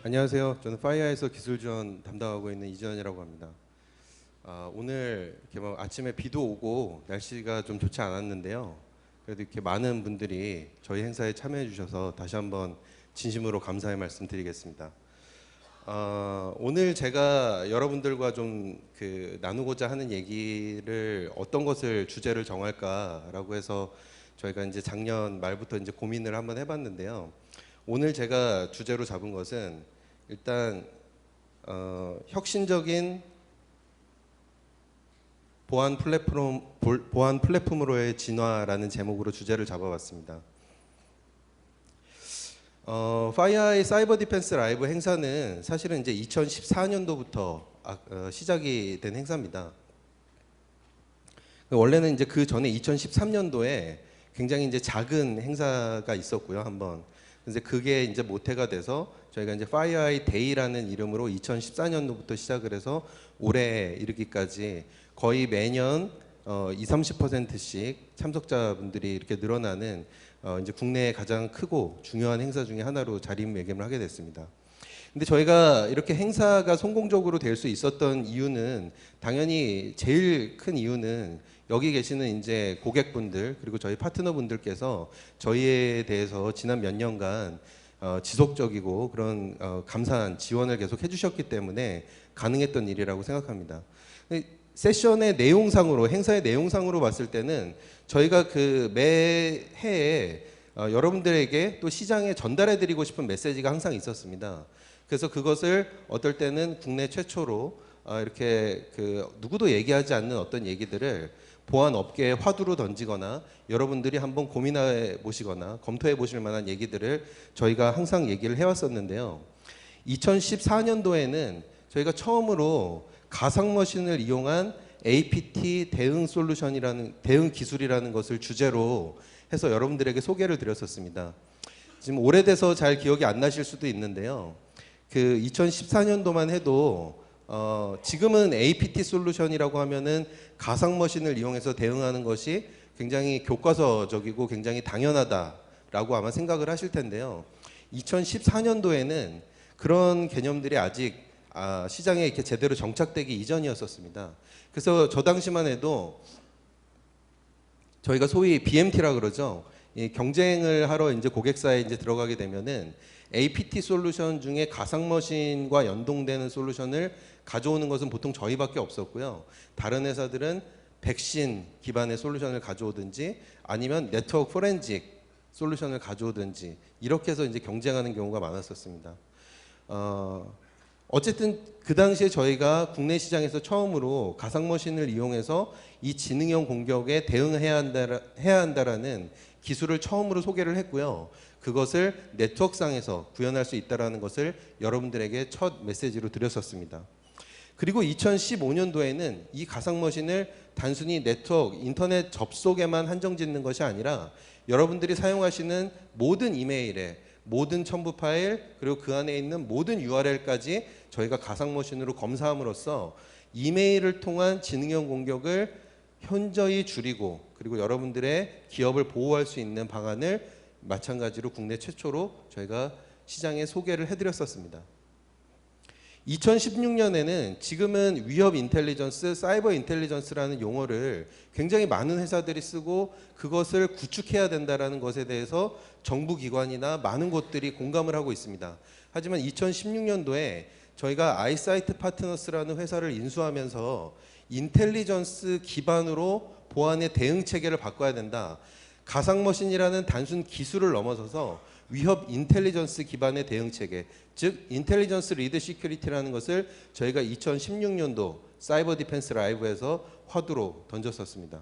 안녕하세요. 저는 파이어에서 기술 지원 담당하고 있는 이지원이라고 합니다. 오늘 이렇게 뭐 아침에 비도 오고 날씨가 좀 좋지 않았는데요. 그래도 이렇게 많은 분들이 저희 행사에 참여해 주셔서 다시 한번 진심으로 감사의 말씀 드리겠습니다. 오늘 제가 여러분들과 좀 나누고자 하는 얘기를 어떤 것을 주제를 정할까라고 해서 저희가 이제 작년 말부터 이제 고민을 한번 해봤는데요. 오늘 제가 주제로 잡은 것은 일단 혁신적인 보안 플랫폼으로의 진화라는 제목으로 주제를 잡아봤습니다. 파이어의 사이버 디펜스 라이브 행사는 사실은 이제 2014년도부터 시작이 된 행사입니다. 원래는 이제 그 전에 2013년도에 굉장히 이제 작은 행사가 있었고요, 한번. 근데 그게 이제 모태가 돼서 저희가 이제 파이어아이 데이라는 이름으로 2014년도부터 시작을 해서 올해 이르기까지 거의 매년 20-30%씩 참석자분들이 이렇게 늘어나는 이제 국내의 가장 크고 중요한 행사 중에 하나로 자리매김을 하게 됐습니다. 근데 저희가 이렇게 행사가 성공적으로 될 수 있었던 이유는 당연히 제일 큰 이유는 여기 계시는 이제 고객분들 그리고 저희 파트너분들께서 저희에 대해서 지난 몇 년간 지속적이고 그런 감사한 지원을 계속 해주셨기 때문에 가능했던 일이라고 생각합니다. 세션의 내용상으로 행사의 내용상으로 봤을 때는 저희가 그 매해에 여러분들에게 또 시장에 전달해드리고 싶은 메시지가 항상 있었습니다. 그래서 그것을 어떨 때는 국내 최초로 이렇게 누구도 얘기하지 않는 어떤 얘기들을 보안 업계에 화두로 던지거나 여러분들이 한번 고민해 보시거나 검토해 보실 만한 얘기들을 저희가 항상 얘기를 해왔었는데요. 2014년도에는 저희가 처음으로 가상머신을 이용한 APT 대응 솔루션이라는 대응 기술이라는 것을 주제로 해서 여러분들에게 소개를 드렸었습니다. 지금 오래돼서 잘 기억이 안 나실 수도 있는데요. 그 2014년도만 해도 지금은 APT 솔루션이라고 하면은 가상머신을 이용해서 대응하는 것이 굉장히 교과서적이고 굉장히 당연하다라고 아마 생각을 하실 텐데요. 2014년도에는 그런 개념들이 아직 시장에 이렇게 제대로 정착되기 이전이었었습니다. 그래서 저 당시만 해도 저희가 소위 BMT라 그러죠. 이 경쟁을 하러 이제 고객사에 이제 들어가게 되면은 APT 솔루션 중에 가상머신과 연동되는 솔루션을 가져오는 것은 보통 저희밖에 없었고요. 다른 회사들은 백신 기반의 솔루션을 가져오든지 아니면 네트워크 포렌식 솔루션을 가져오든지 이렇게 해서 이제 경쟁하는 경우가 많았었습니다. 어쨌든 그 당시에 저희가 국내 시장에서 처음으로 가상머신을 이용해서 이 지능형 공격에 대응해야 한다라는 기술을 처음으로 소개를 했고요. 그것을 네트워크상에서 구현할 수 있다는 것을 여러분들에게 첫 메시지로 드렸었습니다. 그리고 2015년도에는 이 가상머신을 단순히 네트워크, 인터넷 접속에만 한정짓는 것이 아니라 여러분들이 사용하시는 모든 이메일에 모든 첨부 파일 그리고 그 안에 있는 모든 URL까지 저희가 가상머신으로 검사함으로써 이메일을 통한 지능형 공격을 현저히 줄이고 그리고 여러분들의 기업을 보호할 수 있는 방안을 마찬가지로 국내 최초로 저희가 시장에 소개를 해드렸었습니다. 2016년에는 지금은 위협 인텔리전스, 사이버 인텔리전스라는 용어를 굉장히 많은 회사들이 쓰고 그것을 구축해야 된다는 것에 대해서 정부기관이나 많은 곳들이 공감을 하고 있습니다. 하지만 2016년도에 저희가 아이사이트 파트너스라는 회사를 인수하면서 인텔리전스 기반으로 보안의 대응 체계를 바꿔야 된다. 가상머신이라는 단순 기술을 넘어서서 위협 인텔리전스 기반의 대응 체계, 즉 인텔리전스 리드 시큐리티라는 것을 저희가 2016년도 사이버 디펜스 라이브에서 화두로 던졌었습니다.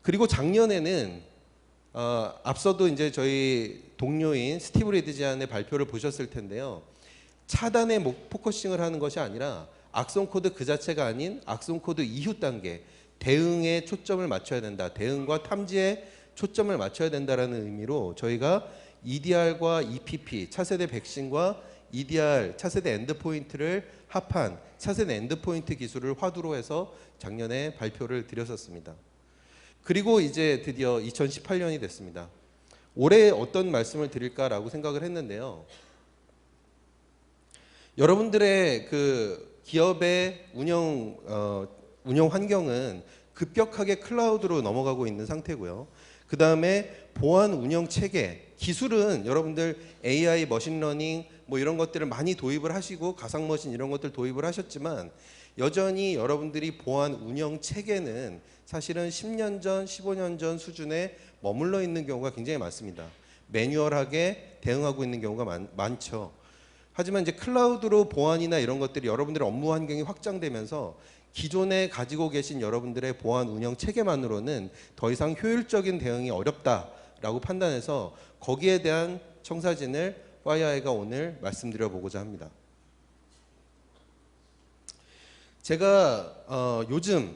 그리고 작년에는 앞서도 이제 저희 동료인 스티브 리드지안의 발표를 보셨을 텐데요. 차단에 포커싱을 하는 것이 아니라 악성 코드 그 자체가 아닌 악성 코드 이후 단계 대응에 초점을 맞춰야 된다. 대응과 탐지에 초점을 맞춰야 된다라는 의미로 저희가 EDR과 EPP, 차세대 백신과 EDR, 차세대 엔드포인트를 합한 차세대 엔드포인트 기술을 화두로 해서 작년에 발표를 드렸었습니다. 그리고 이제 드디어 2018년이 됐습니다. 올해 어떤 말씀을 드릴까라고 생각을 했는데요. 여러분들의 그 기업의 운영 환경은 급격하게 클라우드로 넘어가고 있는 상태고요. 그 다음에 보안 운영 체계, 기술은 여러분들 AI, 머신러닝 뭐 이런 것들을 많이 도입을 하시고 가상머신 이런 것들 도입을 하셨지만 여전히 여러분들이 보안 운영 체계는 사실은 10년 전, 15년 전 수준에 머물러 있는 경우가 굉장히 많습니다. 매뉴얼하게 대응하고 있는 경우가 많죠. 하지만 이제 클라우드로 보안이나 이런 것들이 여러분들의 업무 환경이 확장되면서 기존에 가지고 계신 여러분들의 보안 운영 체계만으로는 더 이상 효율적인 대응이 어렵다라고 판단해서 거기에 대한 청사진을 FireEye가 오늘 말씀드려 보고자 합니다. 제가 요즘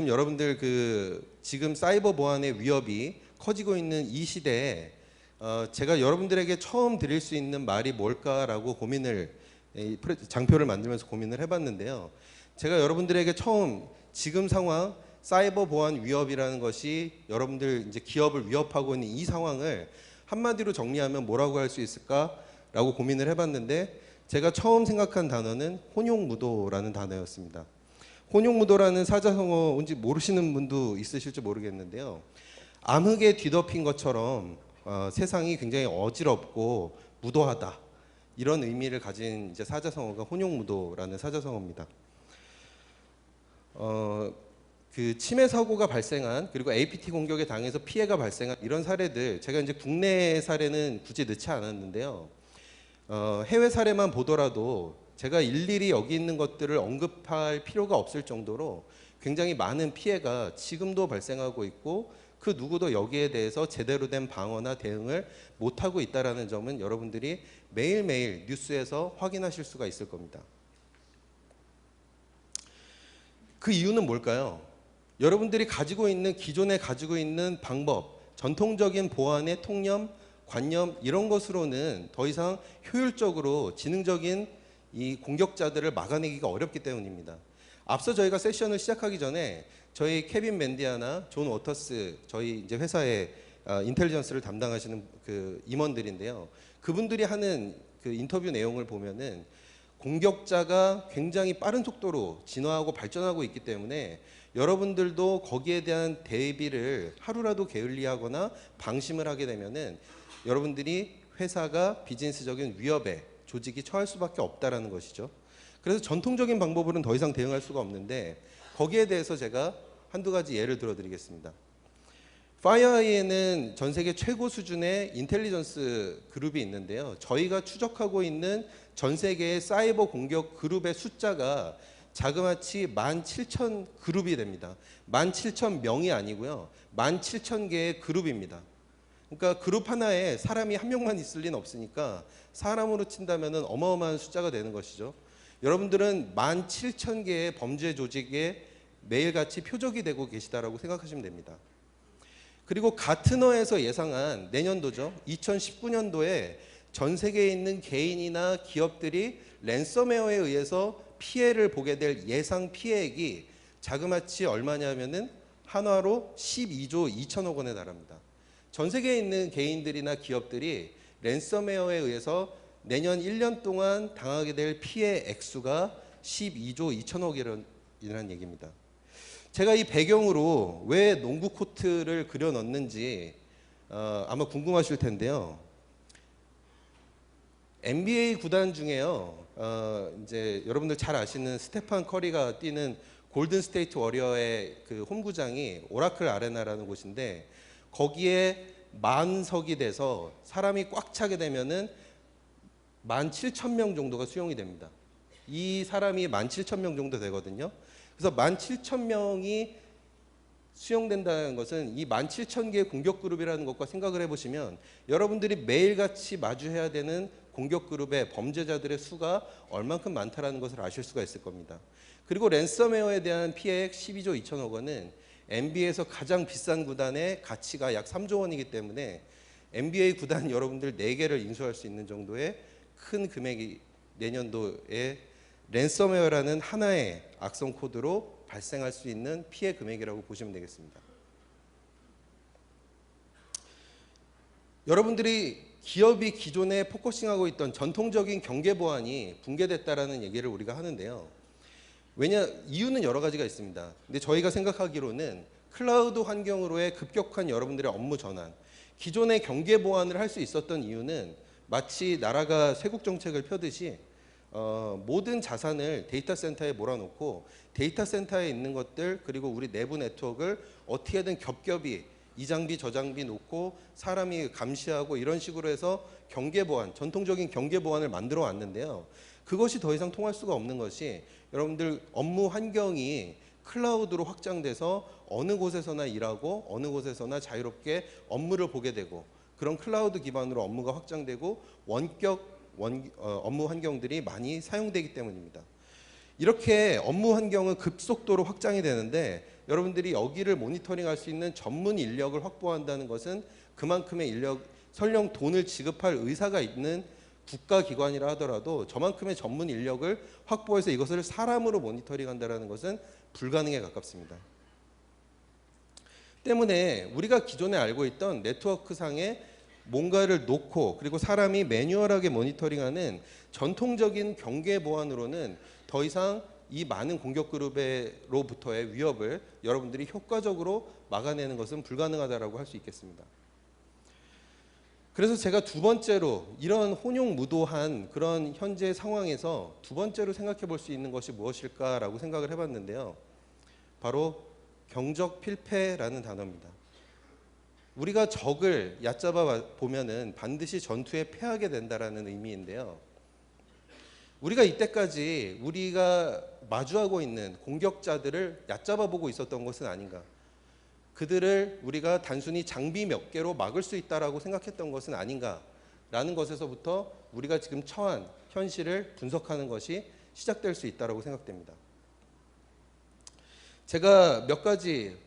여러분들 지금 사이버 보안의 위협이 커지고 있는 이 시대에 제가 여러분들에게 처음 드릴 수 있는 말이 뭘까라고 장표를 만들면서 고민을 해봤는데요. 제가 여러분들에게 처음 지금 상황 사이버 보안 위협이라는 것이 여러분들 이제 기업을 위협하고 있는 이 상황을 한마디로 정리하면 뭐라고 할 수 있을까라고 고민을 해봤는데 제가 처음 생각한 단어는 혼용무도라는 단어였습니다. 혼용무도라는 사자성어 뭔지 모르시는 분도 있으실지 모르겠는데요. 암흑에 뒤덮인 것처럼 세상이 굉장히 어지럽고 무도하다 이런 의미를 가진 이제 사자성어가 혼용무도라는 사자성어입니다. 그 침해 사고가 발생한 그리고 APT 공격에 당해서 피해가 발생한 이런 사례들 제가 이제 국내 사례는 굳이 넣지 않았는데요. 해외 사례만 보더라도 제가 일일이 여기 있는 것들을 언급할 필요가 없을 정도로 굉장히 많은 피해가 지금도 발생하고 있고 그 누구도 여기에 대해서 제대로 된 방어나 대응을 못하고 있다는 점은 여러분들이 매일매일 뉴스에서 확인하실 수가 있을 겁니다. 그 이유는 뭘까요? 여러분들이 기존에 가지고 있는 방법, 전통적인 보안의 통념, 관념 이런 것으로는 더 이상 효율적으로 지능적인 이 공격자들을 막아내기가 어렵기 때문입니다. 앞서 저희가 세션을 시작하기 전에 저희 케빈 맨디아나 존 워터스 저희 이제 회사의 인텔리전스를 담당하시는 그 임원들인데요. 그분들이 하는 그 인터뷰 내용을 보면은 공격자가 굉장히 빠른 속도로 진화하고 발전하고 있기 때문에 여러분들도 거기에 대한 대비를 하루라도 게을리하거나 방심을 하게 되면은 여러분들이 회사가 비즈니스적인 위협에 조직이 처할 수밖에 없다라는 것이죠. 그래서 전통적인 방법으로는 더 이상 대응할 수가 없는데 거기에 대해서 제가 한두 가지 예를 들어드리겠습니다. FireEye에는 전 세계 최고 수준의 인텔리전스 그룹이 있는데요. 저희가 추적하고 있는 전 세계의 사이버 공격 그룹의 숫자가 자그마치 17,000 그룹이 됩니다. 17,000명이 아니고요. 17,000개의 그룹입니다. 그러니까 그룹 하나에 사람이 한 명만 있을 리는 없으니까 사람으로 친다면 어마어마한 숫자가 되는 것이죠. 여러분들은 17,000개의 범죄 조직에 매일같이 표적이 되고 계시다라고 생각하시면 됩니다. 그리고 가트너에서 예상한 내년도죠. 2019년도에 전 세계에 있는 개인이나 기업들이 랜섬웨어에 의해서 피해를 보게 될 예상 피해액이 자그마치 얼마냐면은 한화로 12조 2천억 원에 달합니다. 전 세계에 있는 개인들이나 기업들이 랜섬웨어에 의해서 내년 1년 동안 당하게 될 피해 액수가 12조 2천억이라는 얘기입니다. 제가 이 배경으로 왜 농구 코트를 그려 넣는지 아마 궁금하실 텐데요. NBA 구단 중에요. 이제 여러분들 잘 아시는 스테판 커리가 뛰는 골든 스테이트 워리어의 그 홈구장이 오라클 아레나라는 곳인데 거기에 만석이 돼서 사람이 꽉 차게 되면은 17,000명 정도가 수용이 됩니다. 이 사람이 17,000명 정도 되거든요. 그래서 17,000명이 수용된다는 것은 이 17,000개의 공격 그룹이라는 것과 생각을 해보시면 여러분들이 매일같이 마주해야 되는 공격 그룹의 범죄자들의 수가 얼만큼 많다라는 것을 아실 수가 있을 겁니다. 그리고 랜섬웨어에 대한 피해액 12조 2천억 원은 NBA에서 가장 비싼 구단의 가치가 약 3조 원이기 때문에 NBA 구단 여러분들 4개를 인수할 수 있는 정도의 큰 금액이 내년도에 랜섬웨어라는 하나의 악성 코드로 발생할 수 있는 피해 금액이라고 보시면 되겠습니다. 여러분들이 기업이 기존에 포커싱하고 있던 전통적인 경계 보안이 붕괴됐다라는 얘기를 우리가 하는데요. 이유는 여러 가지가 있습니다. 근데 저희가 생각하기로는 클라우드 환경으로의 급격한 여러분들의 업무 전환, 기존의 경계 보안을 할 수 있었던 이유는 마치 나라가 쇄국 정책을 펴듯이 모든 자산을 데이터 센터에 몰아놓고 데이터 센터에 있는 것들 그리고 우리 내부 네트워크를 어떻게든 겹겹이 이 장비 저 장비 놓고 사람이 감시하고 이런 식으로 해서 경계 보안, 전통적인 경계 보안을 만들어 왔는데요. 그것이 더 이상 통할 수가 없는 것이 여러분들 업무 환경이 클라우드로 확장돼서 어느 곳에서나 일하고 어느 곳에서나 자유롭게 업무를 보게 되고 그런 클라우드 기반으로 업무가 확장되고 업무 환경들이 많이 사용되기 때문입니다. 이렇게 업무 환경은 급속도로 확장이 되는데 여러분들이 여기를 모니터링할 수 있는 전문 인력을 확보한다는 것은 그만큼의 인력, 설령 돈을 지급할 의사가 있는 국가기관이라 하더라도 저만큼의 전문 인력을 확보해서 이것을 사람으로 모니터링한다는 것은 불가능에 가깝습니다. 때문에 우리가 기존에 알고 있던 네트워크상에 뭔가를 놓고 그리고 사람이 매뉴얼하게 모니터링하는 전통적인 경계 보안으로는 더 이상 이 많은 공격 그룹으로부터의 위협을 여러분들이 효과적으로 막아내는 것은 불가능하다고 할 수 있겠습니다. 그래서 제가 두 번째로 이런 혼용무도한 그런 현재 상황에서 두 번째로 생각해 볼 수 있는 것이 무엇일까라고 생각을 해봤는데요. 바로 경적 필패라는 단어입니다. 우리가 적을 얕잡아 보면은 반드시 전투에 패하게 된다라는 의미인데요. 우리가 이때까지 우리가 마주하고 있는 공격자들을 얕잡아 보고 있었던 것은 아닌가. 그들을 우리가 단순히 장비 몇 개로 막을 수 있다라고 생각했던 것은 아닌가라는 것에서부터 우리가 지금 처한 현실을 분석하는 것이 시작될 수 있다라고 생각됩니다. 제가 몇 가지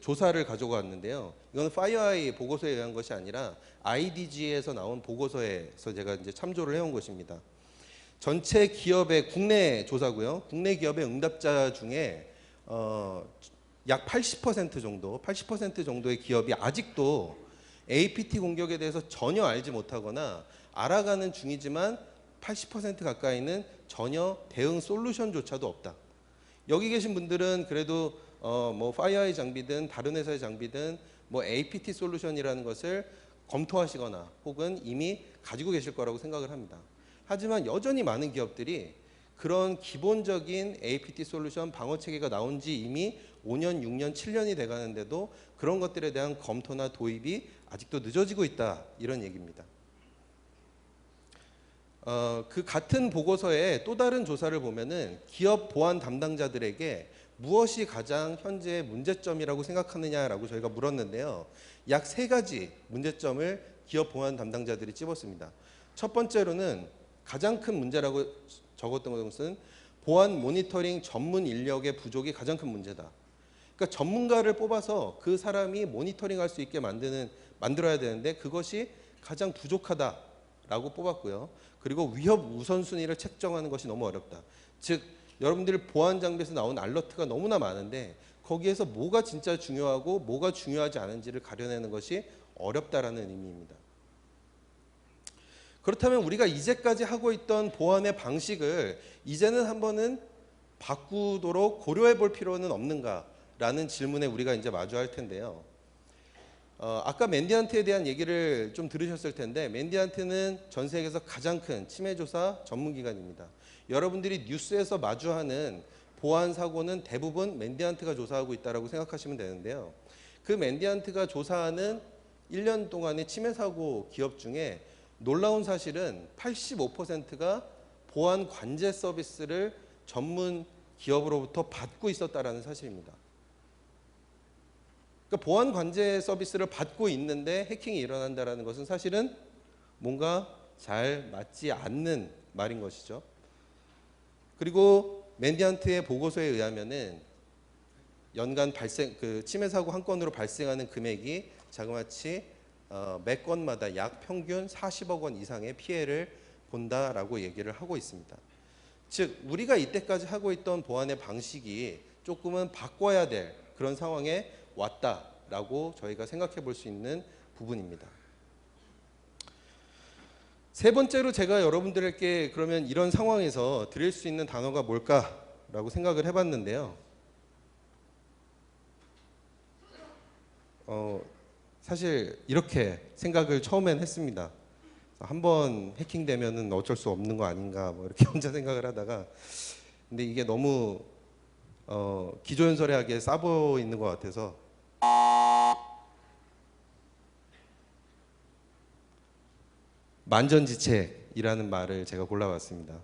조사를 가지고 왔는데요. 이건 파이어아이 보고서에 의한 것이 아니라 IDG에서 나온 보고서에서 제가 이제 참조를 해온 것입니다. 전체 기업의 국내 조사고요. 국내 기업의 응답자 중에 약 80% 정도, 80% 정도의 기업이 아직도 APT 공격에 대해서 전혀 알지 못하거나 알아가는 중이지만 80% 가까이는 전혀 대응 솔루션조차도 없다. 여기 계신 분들은 그래도 뭐 파이어아이 장비든 다른 회사의 장비든 뭐 APT 솔루션이라는 것을 검토하시거나 혹은 이미 가지고 계실 거라고 생각을 합니다. 하지만 여전히 많은 기업들이 그런 기본적인 APT 솔루션 방어 체계가 나온 지 이미 5년, 6년, 7년이 돼가는데도 그런 것들에 대한 검토나 도입이 아직도 늦어지고 있다. 이런 얘기입니다. 그 같은 보고서에 또 다른 조사를 보면은 기업 보안 담당자들에게 무엇이 가장 현재의 문제점이라고 생각하느냐라고 저희가 물었는데요. 약 3가지 문제점을 기업 보안 담당자들이 찝었습니다. 첫 번째로는 가장 큰 문제라고 적었던 것은 보안 모니터링 전문 인력의 부족이 가장 큰 문제다. 그러니까 전문가를 뽑아서 그 사람이 모니터링할 수 있게 만들어야 되는데 그것이 가장 부족하다라고 뽑았고요. 그리고 위협 우선순위를 책정하는 것이 너무 어렵다. 즉 여러분들 보안 장비에서 나온 알러트가 너무나 많은데 거기에서 뭐가 진짜 중요하고 뭐가 중요하지 않은지를 가려내는 것이 어렵다라는 의미입니다. 그렇다면 우리가 이제까지 하고 있던 보안의 방식을 이제는 한번은 바꾸도록 고려해 볼 필요는 없는가라는 질문에 우리가 이제 마주할 텐데요. 아까 맨디안트에 대한 얘기를 좀 들으셨을 텐데 맨디안트는 전 세계에서 가장 큰 침해 조사 전문기관입니다. 여러분들이 뉴스에서 마주하는 보안 사고는 대부분 맨디안트가 조사하고 있다고 생각하시면 되는데요. 그 맨디안트가 조사하는 1년 동안의 침해 사고 기업 중에 놀라운 사실은 85%가 보안 관제 서비스를 전문 기업으로부터 받고 있었다라는 사실입니다. 그러니까 보안 관제 서비스를 받고 있는데 해킹이 일어난다는 것은 사실은 뭔가 잘 맞지 않는 말인 것이죠. 그리고 맨디안트의 보고서에 의하면은 연간 침해 사고 한 건으로 발생하는 금액이 자그마치 매 건마다 약 평균 40억 원 이상의 피해를 본다라고 얘기를 하고 있습니다. 즉 우리가 이때까지 하고 있던 보안의 방식이 조금은 바꿔야 될 그런 상황에 왔다라고 저희가 생각해 볼 수 있는 부분입니다. 세 번째로 제가 여러분들에게 그러면 이런 상황에서 드릴 수 있는 단어가 뭘까라고 생각을 해봤는데요. 사실 이렇게 생각을 처음엔 했습니다. 한번 해킹되면은 어쩔 수 없는 거 아닌가 뭐 이렇게 혼자 생각을 하다가, 근데 이게 너무 기조연설하게 싸보 있는 것 같아서 만전지책이라는 말을 제가 골라봤습니다.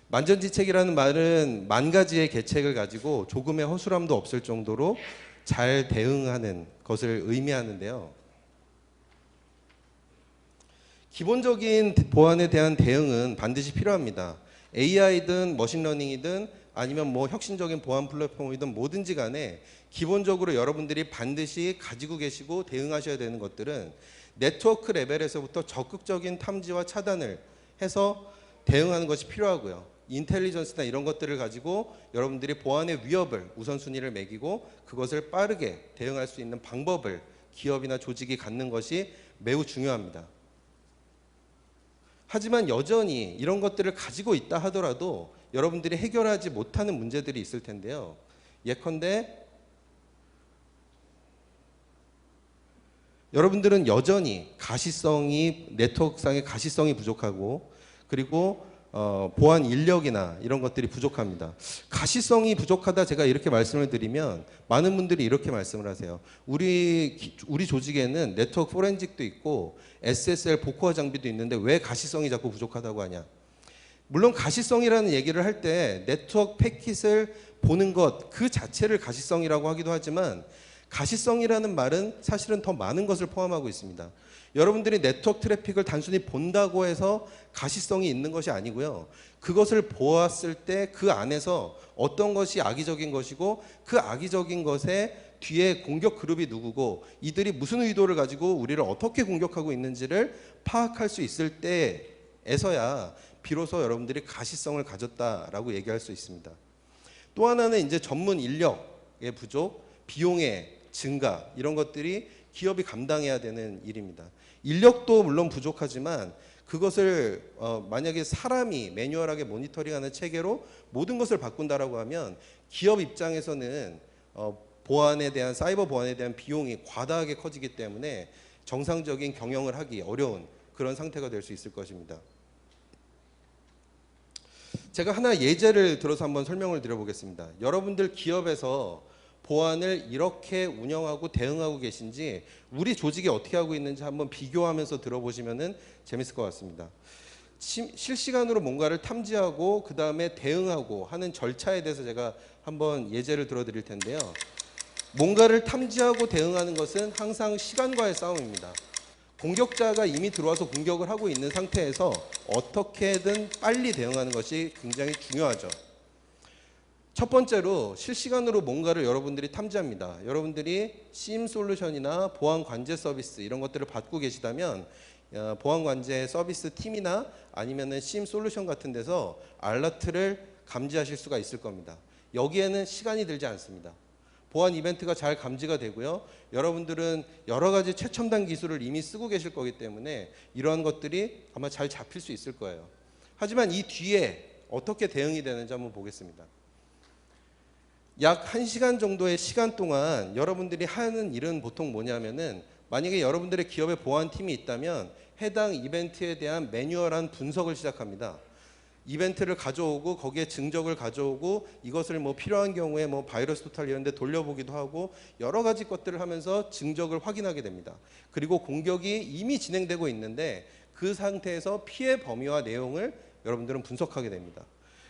만전지책이라는 말은 만 가지의 계책을 가지고 조금의 허술함도 없을 정도로 잘 대응하는 것을 의미하는데요. 기본적인 보안에 대한 대응은 반드시 필요합니다. AI든 머신러닝이든 아니면 뭐 혁신적인 보안 플랫폼이든 뭐든지 간에 기본적으로 여러분들이 반드시 가지고 계시고 대응하셔야 되는 것들은 네트워크 레벨에서부터 적극적인 탐지와 차단을 해서 대응하는 것이 필요하고요. 인텔리전스나 이런 것들을 가지고 여러분들이 보안의 위협을 우선순위를 매기고 그것을 빠르게 대응할 수 있는 방법을 기업이나 조직이 갖는 것이 매우 중요합니다. 하지만 여전히 이런 것들을 가지고 있다 하더라도 여러분들이 해결하지 못하는 문제들이 있을 텐데요. 예컨대 여러분들은 여전히 네트워크상의 가시성이 부족하고, 그리고 보안 인력이나 이런 것들이 부족합니다. 가시성이 부족하다 제가 이렇게 말씀을 드리면 많은 분들이 이렇게 말씀을 하세요. 우리 조직에는 네트워크 포렌식도 있고 SSL 복호화 장비도 있는데 왜 가시성이 자꾸 부족하다고 하냐. 물론 가시성이라는 얘기를 할 때 네트워크 패킷을 보는 것 그 자체를 가시성이라고 하기도 하지만, 가시성이라는 말은 사실은 더 많은 것을 포함하고 있습니다. 여러분들이 네트워크 트래픽을 단순히 본다고 해서 가시성이 있는 것이 아니고요. 그것을 보았을 때 그 안에서 어떤 것이 악의적인 것이고 그 악의적인 것에 뒤에 공격 그룹이 누구고 이들이 무슨 의도를 가지고 우리를 어떻게 공격하고 있는지를 파악할 수 있을 때에서야 비로소 여러분들이 가시성을 가졌다라고 얘기할 수 있습니다. 또 하나는 이제 전문 인력의 부족, 비용의 증가, 이런 것들이 기업이 감당해야 되는 일입니다. 인력도 물론 부족하지만 그것을 만약에 사람이 매뉴얼하게 모니터링하는 체계로 모든 것을 바꾼다라고 하면 기업 입장에서는 사이버 보안에 대한 비용이 과다하게 커지기 때문에 정상적인 경영을 하기 어려운 그런 상태가 될 수 있을 것입니다. 제가 하나 예제를 들어서 한번 설명을 드려보겠습니다. 여러분들 기업에서 보안을 이렇게 운영하고 대응하고 계신지, 우리 조직이 어떻게 하고 있는지 한번 비교하면서 들어보시면 재밌을 것 같습니다. 실시간으로 뭔가를 탐지하고 그 다음에 대응하고 하는 절차에 대해서 제가 한번 예제를 들어드릴 텐데요. 뭔가를 탐지하고 대응하는 것은 항상 시간과의 싸움입니다. 공격자가 이미 들어와서 공격을 하고 있는 상태에서 어떻게든 빨리 대응하는 것이 굉장히 중요하죠. 첫 번째로 실시간으로 뭔가를 여러분들이 탐지합니다. 여러분들이 SIEM 솔루션이나 보안 관제 서비스 이런 것들을 받고 계시다면 보안 관제 서비스 팀이나 아니면은 SIEM 솔루션 같은 데서 알러트를 감지하실 수가 있을 겁니다. 여기에는 시간이 들지 않습니다. 보안 이벤트가 잘 감지가 되고요. 여러분들은 여러 가지 최첨단 기술을 이미 쓰고 계실 거기 때문에 이러한 것들이 아마 잘 잡힐 수 있을 거예요. 하지만 이 뒤에 어떻게 대응이 되는지 한번 보겠습니다. 약 1시간 정도의 시간 동안 여러분들이 하는 일은 보통 뭐냐면은, 만약에 여러분들의 기업에 보안팀이 있다면 해당 이벤트에 대한 매뉴얼한 분석을 시작합니다. 이벤트를 가져오고 거기에 증적을 가져오고 이것을 뭐 필요한 경우에 뭐 바이러스 토탈 이런 데 돌려보기도 하고 여러 가지 것들을 하면서 증적을 확인하게 됩니다. 그리고 공격이 이미 진행되고 있는데 그 상태에서 피해 범위와 내용을 여러분들은 분석하게 됩니다.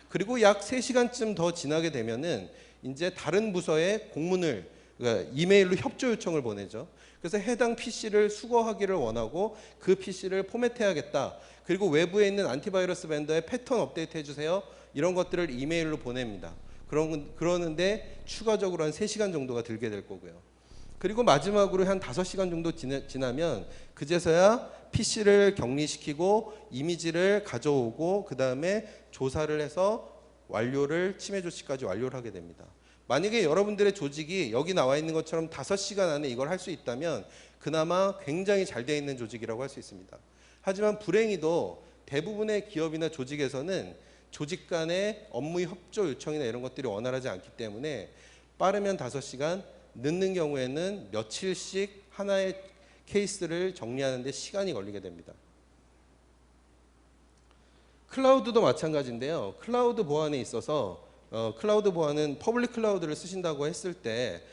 그리고 약 3시간쯤 더 지나게 되면은 이제 다른 부서에 그러니까 이메일로 협조 요청을 보내죠. 그래서 해당 PC를 수거하기를 원하고 그 PC를 포맷해야겠다. 그리고 외부에 있는 안티바이러스 벤더에 패턴 업데이트 해주세요. 이런 것들을 이메일로 보냅니다. 그러는데 추가적으로 한 3시간 정도가 들게 될 거고요. 그리고 마지막으로 한 5시간 정도 지나면 그제서야 PC를 격리시키고 이미지를 가져오고 그 다음에 조사를 해서 침해 조치까지 완료를 하게 됩니다. 만약에 여러분들의 조직이 여기 나와 있는 것처럼 5시간 안에 이걸 할 수 있다면 그나마 굉장히 잘 되어 있는 조직이라고 할 수 있습니다. 하지만 불행히도 대부분의 기업이나 조직에서는 조직 간의 업무 협조 요청이나 이런 것들이 원활하지 않기 때문에 빠르면 5시간, 늦는 경우에는 며칠씩 하나의 케이스를 정리하는 데 시간이 걸리게 됩니다. 클라우드도 마찬가지인데요. 클라우드 보안에 있어서 클라우드 보안은 퍼블릭 클라우드를 쓰신다고 했을 때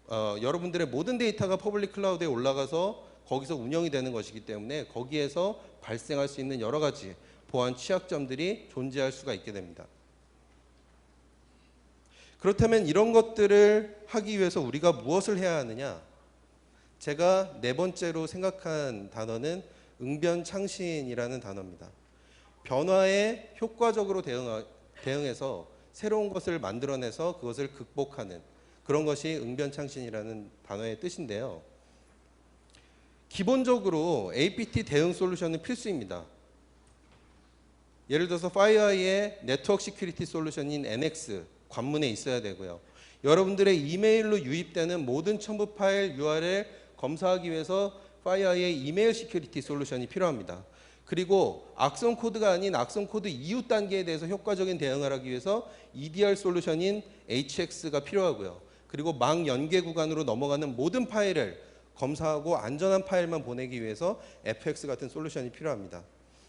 여러분들의 모든 데이터가 퍼블릭 클라우드에 올라가서 거기서 운영이 되는 것이기 때문에 거기에서 발생할 수 있는 여러 가지 보안 취약점들이 존재할 수가 있게 됩니다. 그렇다면 이런 것들을 하기 위해서 우리가 무엇을 해야 하느냐? 제가 네 번째로 생각한 단어는 응변창신이라는 단어입니다. 변화에 효과적으로 대응해서 새로운 것을 만들어내서 그것을 극복하는 그런 것이 응변창신이라는 단어의 뜻인데요. 기본적으로 APT 대응 솔루션은 필수입니다. 예를 들어서 FireEye의 네트워크 시큐리티 솔루션인 NX 관문에 있어야 되고요. 여러분들의 이메일로 유입되는 모든 첨부 파일 URL 검사하기 위해서 FireEye의 이메일 시큐리티 솔루션이 필요합니다. 그리고 악성 코드가 아닌 악성 코드 이후 단계에 대해서 효과적인 대응을 하기 위해서 EDR 솔루션인 HX가 필요하고요. 그리고 망 연계 구간으로 넘어가는 모든 파일을 검사하고 안전한 파일만 보내기 위해서 FX 같은 솔루션이 필요합니다.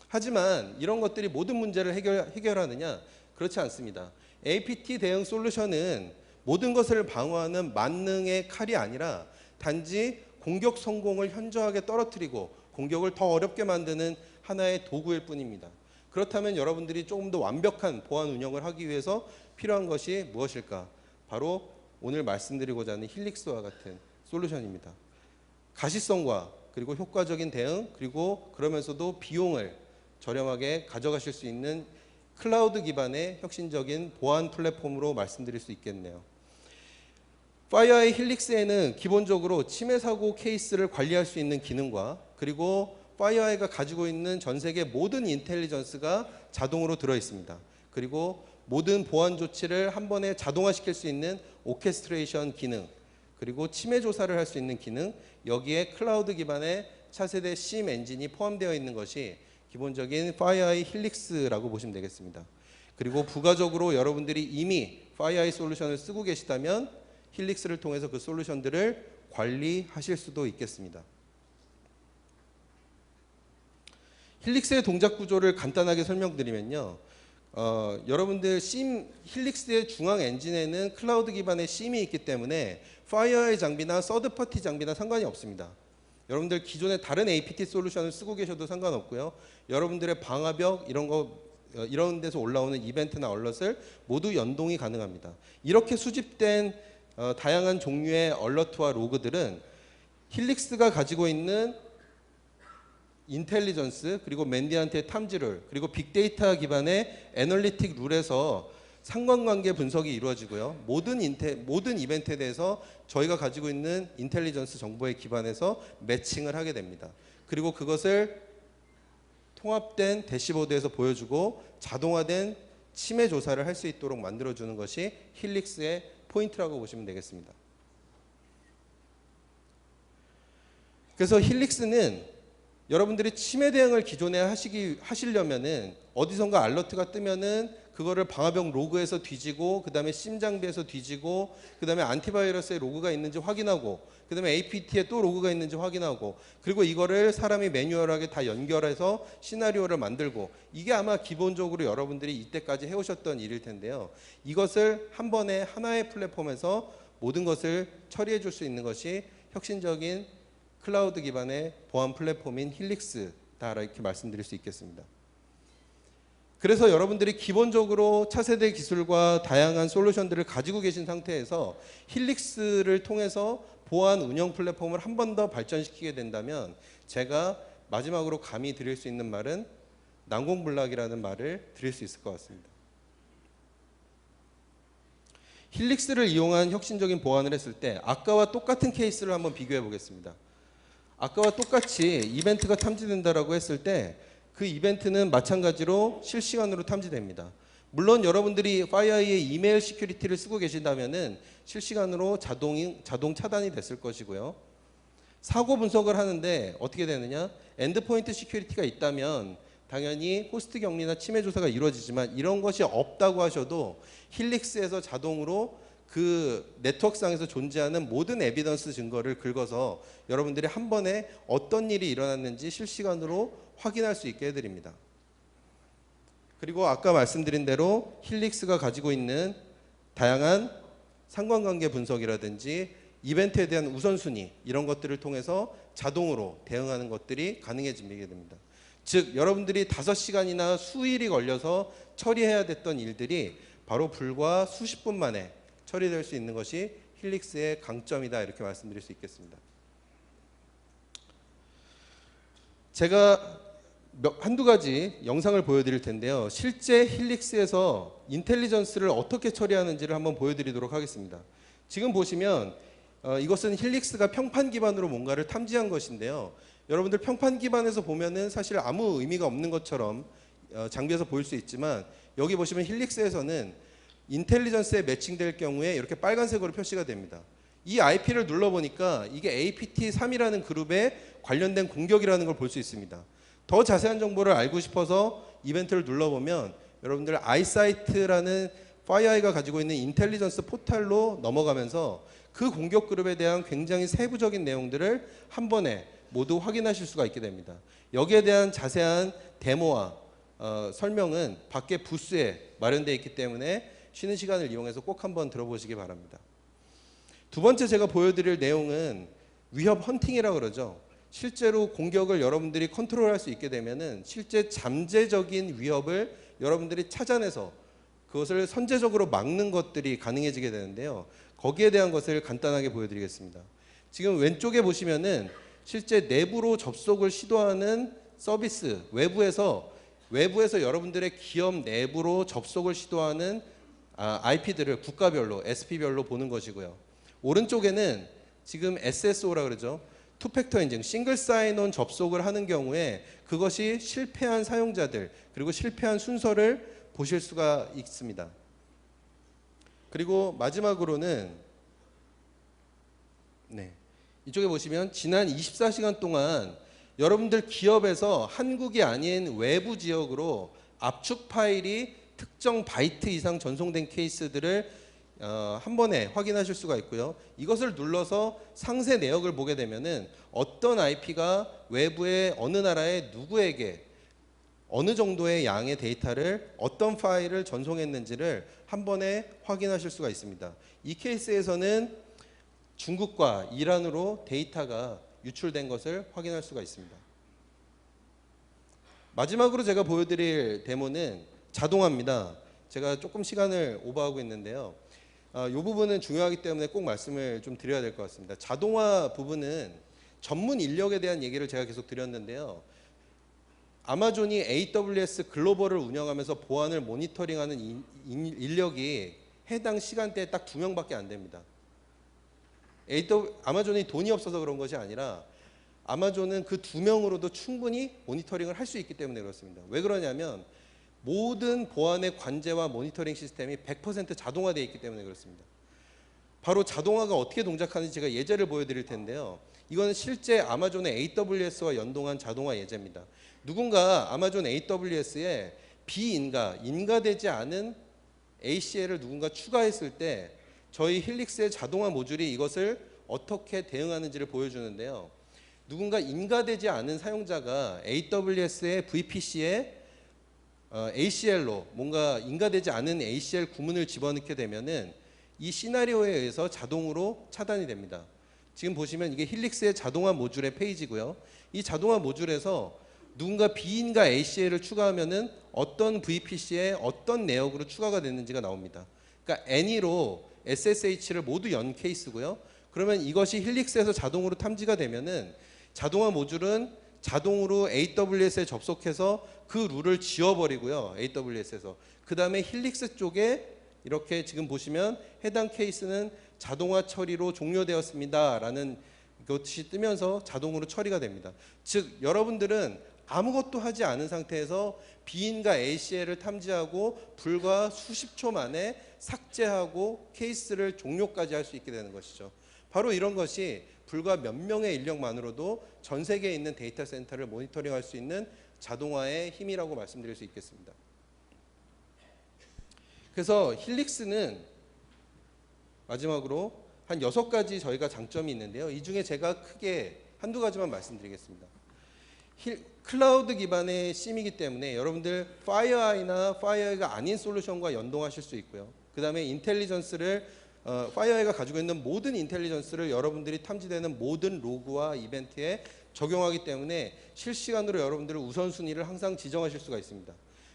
하지만 이런 것들이 모든 문제를 해결하느냐? 그렇지 않습니다. APT 대응 솔루션은 모든 것을 방어하는 만능의 칼이 아니라 단지 공격 성공을 현저하게 떨어뜨리고 공격을 더 어렵게 만드는 하나의 도구일 뿐입니다. 그렇다면 여러분들이 조금 더 완벽한 보안 운영을 하기 위해서 필요한 것이 무엇일까? 바로 오늘 말씀드리고자 하는 힐릭스와 같은 솔루션입니다. 가시성과 그리고 효과적인 대응, 그리고 그러면서도 비용을 저렴하게 가져가실 수 있는 클라우드 기반의 혁신적인 보안 플랫폼으로 말씀드릴 수 있겠네요. FireEye 힐릭스에는 기본적으로 침해 사고 케이스를 관리할 수 있는 기능과 그리고 FireEye가 가지고 있는 전 세계 모든 인텔리전스가 자동으로 들어 있습니다. 그리고 모든 보안 조치를 한 번에 자동화시킬 수 있는 오케스트레이션 기능, 그리고 침해 조사를 할 수 있는 기능, 여기에 클라우드 기반의 차세대 SIEM 엔진이 포함되어 있는 것이 기본적인 FireEye 힐릭스라고 보시면 되겠습니다. 그리고 부가적으로 여러분들이 이미 FireEye 솔루션을 쓰고 계시다면 힐릭스를 통해서 그 솔루션들을 관리하실 수도 있겠습니다. 힐릭스의 동작 구조를 간단하게 설명드리면요. 여러분들 힐릭스의 중앙 엔진에는 클라우드 기반의 SIEM이 있기 때문에 FireEye 장비나 서드파티 장비나 상관이 없습니다. 여러분들 기존의 다른 APT 솔루션을 쓰고 계셔도 상관없고요. 여러분들의 방화벽 이런 데서 올라오는 이벤트나 얼럿을 모두 연동이 가능합니다. 이렇게 수집된 다양한 종류의 얼러트와 로그들은 힐릭스가 가지고 있는 인텔리전스, 그리고 맨디안트의 탐지룰, 그리고 빅데이터 기반의 애널리틱 룰에서 상관관계 분석이 이루어지고요. 모든 이벤트에 대해서 저희가 가지고 있는 인텔리전스 정보에 기반해서 매칭을 하게 됩니다. 그리고 그것을 통합된 대시보드에서 보여주고 자동화된 침해 조사를 할 수 있도록 만들어주는 것이 힐릭스의 포인트라고 보시면 되겠습니다. 그래서 힐릭스는 여러분들이 침해 대응을 기존에 하시려면은 어디선가 알러트가 뜨면은 그거를 방화벽 로그에서 뒤지고, 그 다음에 SIEM 장비에서 뒤지고, 그 다음에 안티바이러스의 로그가 있는지 확인하고, 그 다음에 APT에 또 로그가 있는지 확인하고, 그리고 이거를 사람이 매뉴얼하게 다 연결해서 시나리오를 만들고, 이게 아마 기본적으로 여러분들이 이때까지 해오셨던 일일 텐데요. 이것을 한 번에 하나의 플랫폼에서 모든 것을 처리해 줄 수 있는 것이 혁신적인 클라우드 기반의 보안 플랫폼인 힐릭스다, 이렇게 말씀드릴 수 있겠습니다. 그래서 여러분들이 기본적으로 차세대 기술과 다양한 솔루션들을 가지고 계신 상태에서 힐릭스를 통해서 보안 운영 플랫폼을 한 번 더 발전시키게 된다면, 제가 마지막으로 감히 드릴 수 있는 말은 난공불락이라는 말을 드릴 수 있을 것 같습니다. 힐릭스를 이용한 혁신적인 보안을 했을 때 아까와 똑같은 케이스를 한번 비교해 보겠습니다. 아까와 똑같이 이벤트가 탐지된다라고 했을 때 그 이벤트는 마찬가지로 실시간으로 탐지됩니다. 물론 여러분들이 FireEye의 이메일 시큐리티를 쓰고 계신다면은 실시간으로 자동 차단이 됐을 것이고요. 사고 분석을 하는데 어떻게 되느냐? 엔드포인트 시큐리티가 있다면 당연히 호스트 격리나 침해 조사가 이루어지지만 이런 것이 없다고 하셔도 힐릭스에서 자동으로 그 네트워크상에서 존재하는 모든 에비던스 증거를 긁어서 여러분들이 한 번에 어떤 일이 일어났는지 실시간으로 확인할 수 있게 해드립니다. 그리고 아까 말씀드린 대로 힐릭스가 가지고 있는 다양한 상관관계 분석이라든지 이벤트에 대한 우선순위 이런 것들을 통해서 자동으로 대응하는 것들이 가능해지게 됩니다. 즉 여러분들이 5시간이나 수일이 걸려서 처리해야 됐던 일들이 바로 불과 수십 분 만에 처리될 수 있는 것이 힐릭스의 강점이다 이렇게 말씀드릴 수 있겠습니다. 제가 한두 가지 영상을 보여드릴 텐데요. 실제 힐릭스에서 인텔리전스를 어떻게 처리하는지를 한번 보여드리도록 하겠습니다. 지금 보시면 이것은 힐릭스가 평판 기반으로 뭔가를 탐지한 것인데요. 여러분들 평판 기반에서 보면은 사실 아무 의미가 없는 것처럼 장비에서 보일 수 있지만 여기 보시면 힐릭스에서는 인텔리전스에 매칭될 경우에 이렇게 빨간색으로 표시가 됩니다. 이 IP를 눌러보니까 이게 APT3이라는 그룹에 관련된 공격이라는 걸 볼 수 있습니다. 더 자세한 정보를 알고 싶어서 이벤트를 눌러보면 여러분들 아이사이트라는 FireEye가 가지고 있는 인텔리전스 포탈로 넘어가면서 그 공격 그룹에 대한 굉장히 세부적인 내용들을 한 번에 모두 확인하실 수가 있게 됩니다. 여기에 대한 자세한 데모와 설명은 밖에 부스에 마련되어 있기 때문에 쉬는 시간을 이용해서 꼭 한번 들어보시기 바랍니다. 두 번째 제가 보여드릴 내용은 위협 헌팅이라고 그러죠. 실제로 공격을 여러분들이 컨트롤할 수 있게 되면은 실제 잠재적인 위협을 여러분들이 찾아내서 그것을 선제적으로 막는 것들이 가능해지게 되는데요. 거기에 대한 것을 간단하게 보여드리겠습니다. 지금 왼쪽에 보시면은 실제 내부로 접속을 시도하는 서비스, 외부에서 여러분들의 기업 내부로 접속을 시도하는 IP들을 국가별로, SP별로 보는 것이고요. 오른쪽에는 지금 SSO라 그러죠. 투팩터 인증, 싱글 사인온 접속을 하는 경우에 그것이 실패한 사용자들 그리고 실패한 순서를 보실 수가 있습니다. 그리고 마지막으로는 이쪽에 보시면 지난 24시간 동안 여러분들 기업에서 한국이 아닌 외부 지역으로 압축 파일이 특정 바이트 이상 전송된 케이스들을 한 번에 확인하실 수가 있고요. 이것을 눌러서 상세 내역을 보게 되면은 어떤 IP가 외부의 어느 나라의 누구에게 어느 정도의 양의 데이터를 어떤 파일을 전송했는지를 한 번에 확인하실 수가 있습니다. 이 케이스에서는 중국과 이란으로 데이터가 유출된 것을 확인할 수가 있습니다. 마지막으로 제가 보여드릴 데모는 자동화입니다. 제가 조금 시간을 오버하고 있는데요. 이 부분은 중요하기 때문에 꼭 말씀을 좀 드려야 될 것 같습니다. 자동화 부분은 전문 인력에 대한 얘기를 제가 계속 드렸는데요. 아마존이 AWS 글로벌을 운영하면서 보안을 모니터링하는 인력이 해당 시간대에 딱 2명밖에 안 됩니다. 아마존이 돈이 없어서 그런 것이 아니라 아마존은 그 2명으로도 충분히 모니터링을 할 수 있기 때문에 그렇습니다. 왜 그러냐면 모든 보안의 관제와 모니터링 시스템이 100% 자동화되어 있기 때문에 그렇습니다. 바로 자동화가 어떻게 동작하는지 제가 예제를 보여드릴 텐데요. 이건 실제 아마존의 AWS와 연동한 자동화 예제입니다. 누군가 아마존 AWS에 인가되지 않은 ACL을 누군가 추가했을 때 저희 힐릭스의 자동화 모듈이 이것을 어떻게 대응하는지를 보여주는데요. 누군가 인가되지 않은 사용자가 AWS의 VPC에 ACL로 뭔가 인가되지 않은 ACL 구문을 집어넣게 되면은 이 시나리오에 의해서 자동으로 차단이 됩니다. 지금 보시면 이게 힐릭스의 자동화 모듈의 페이지고요. 이 자동화 모듈에서 누군가 비인가 ACL을 추가하면은 어떤 VPC에 어떤 내역으로 추가가 됐는지가 나옵니다. 그러니까 any로 SSH를 모두 연 케이스고요. 그러면 이것이 힐릭스에서 자동으로 탐지가 되면은 자동화 모듈은 자동으로 AWS에 접속해서 그 룰을 지워버리고요. AWS에서. 그 다음에 힐릭스 쪽에 이렇게 지금 보시면 해당 케이스는 자동화 처리로 종료되었습니다. 라는 것이 뜨면서 자동으로 처리가 됩니다. 즉 여러분들은 아무것도 하지 않은 상태에서 비인가 ACL을 탐지하고 불과 수십 초 만에 삭제하고 케이스를 종료까지 할 수 있게 되는 것이죠. 바로 이런 것이 불과 몇 명의 인력만으로도 전 세계에 있는 데이터 센터를 모니터링할 수 있는 자동화의 힘이라고 말씀드릴 수 있겠습니다. 그래서 힐릭스는 마지막으로 한 6가지 저희가 장점이 있는데요. 이 중에 제가 크게 한두 가지만 말씀드리겠습니다. 클라우드 기반의 심이기 때문에 여러분들 파이어아이나 파이어아이가 아닌 솔루션과 연동하실 수 있고요. 그 다음에 인텔리전스를 파이어아이가 가지고 있는 모든 인텔리전스를 여러분들이 탐지되는 모든 로그와 이벤트에 적용하기 때문에 실시간으로 여러분들의 우선순위를 항상 지정하실 수가 있습니다.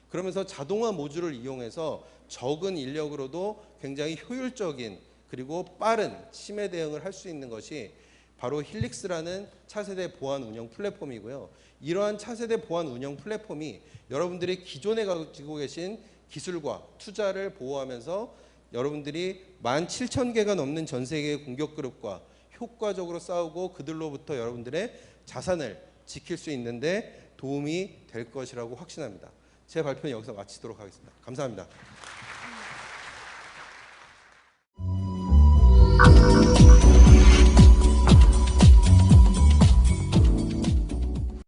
그러면서 자동화 모듈을 이용해서 적은 인력으로도 굉장히 효율적인 그리고 빠른 침해 대응을 할 수 있는 것이 바로 힐릭스라는 차세대 보안 운영 플랫폼이고요. 이러한 차세대 보안 운영 플랫폼이 여러분들이 기존에 가지고 계신 기술과 투자를 보호하면서 여러분들이 17,000개가 넘는 전 세계의 공격 그룹과 효과적으로 싸우고 그들로부터 여러분들의 자산을 지킬 수 있는데 도움이 될 것이라고 확신합니다. 제 발표는 여기서 마치도록 하겠습니다. 감사합니다.